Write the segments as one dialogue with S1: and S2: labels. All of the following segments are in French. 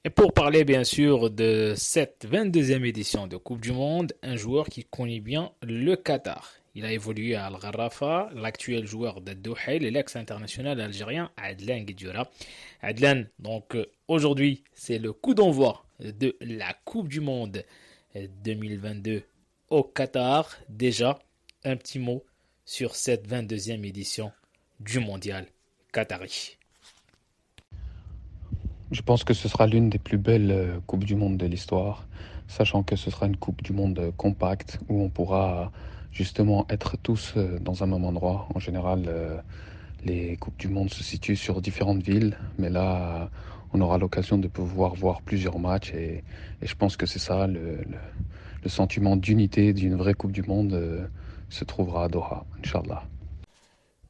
S1: Et pour parler bien sûr de cette 22e édition de Coupe du Monde, un joueur qui connaît bien le Qatar. Il a évolué à Al-Gharafa, l'actuel joueur de Douhail et l'ex-international algérien Adlan Guedioura. Adlan, donc aujourd'hui, c'est le coup d'envoi de la Coupe du Monde 2022 au Qatar. Déjà, un petit mot sur cette 22e édition du mondial qatari.
S2: Je pense que ce sera l'une des plus belles Coupes du Monde de l'histoire, sachant que ce sera une Coupe du Monde compacte où on pourra justement être tous dans un même endroit. En général, les Coupes du Monde se situent sur différentes villes, mais là, on aura l'occasion de pouvoir voir plusieurs matchs et je pense que c'est ça, le sentiment d'unité d'une vraie Coupe du Monde se trouvera à Doha, Inch'Allah.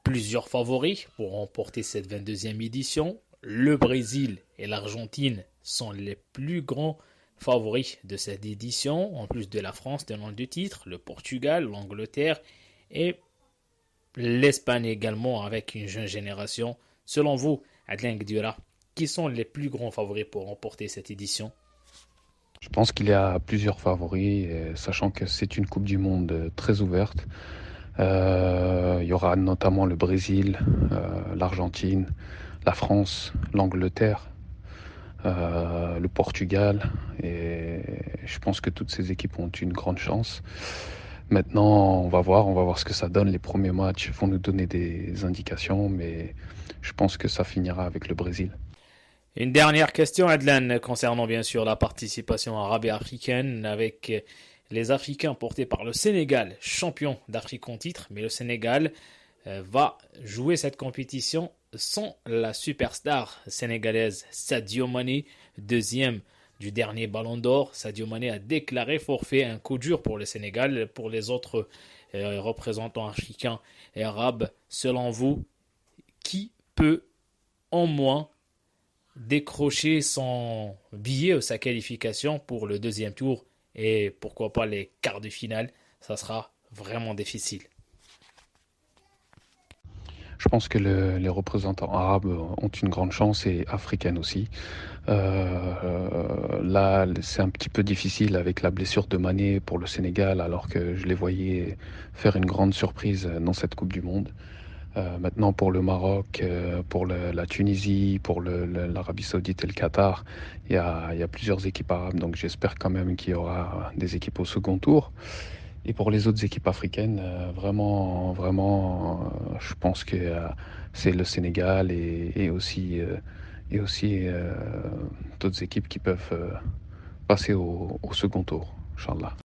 S1: Plusieurs favoris pour remporter cette 22e édition. Le Brésil et l'Argentine sont les plus grands favoris de cette édition, en plus de la France tenant deux titres, le Portugal, l'Angleterre et l'Espagne également avec une jeune génération. Selon vous, Adrien Gdura, qui sont les plus grands favoris pour remporter cette édition?
S2: Je pense qu'il y a plusieurs favoris, sachant que c'est une Coupe du Monde très ouverte. Il y aura notamment le Brésil, l'Argentine, la France, l'Angleterre, le Portugal. Et je pense que toutes ces équipes ont une grande chance. Maintenant, on va voir ce que ça donne. Les premiers matchs vont nous donner des indications, mais je pense que ça finira avec le Brésil.
S1: Une dernière question, Adlan, concernant bien sûr la participation arabe et africaine avec les Africains portés par le Sénégal, champion d'Afrique en titre, mais le Sénégal va jouer cette compétition sans la superstar sénégalaise Sadio Mané, deuxième du dernier Ballon d'Or. Sadio Mané a déclaré forfait, un coup dur pour le Sénégal. Pour les autres représentants africains et arabes, selon vous, qui peut en moins décrocher son billet ou sa qualification pour le deuxième tour et pourquoi pas les quarts de finale? Ça sera vraiment difficile.
S2: Je pense que les représentants arabes ont une grande chance et africaines aussi. Là, c'est un petit peu difficile avec la blessure de Mané pour le Sénégal, alors que je les voyais faire une grande surprise dans cette Coupe du Monde. Maintenant, pour le Maroc, pour la Tunisie, pour l'Arabie Saoudite et le Qatar, il y a plusieurs équipes arabes, donc j'espère quand même qu'il y aura des équipes au second tour. Et pour les autres équipes africaines, je pense que c'est le Sénégal et aussi d'autres équipes qui peuvent passer au second tour, Inch'Allah.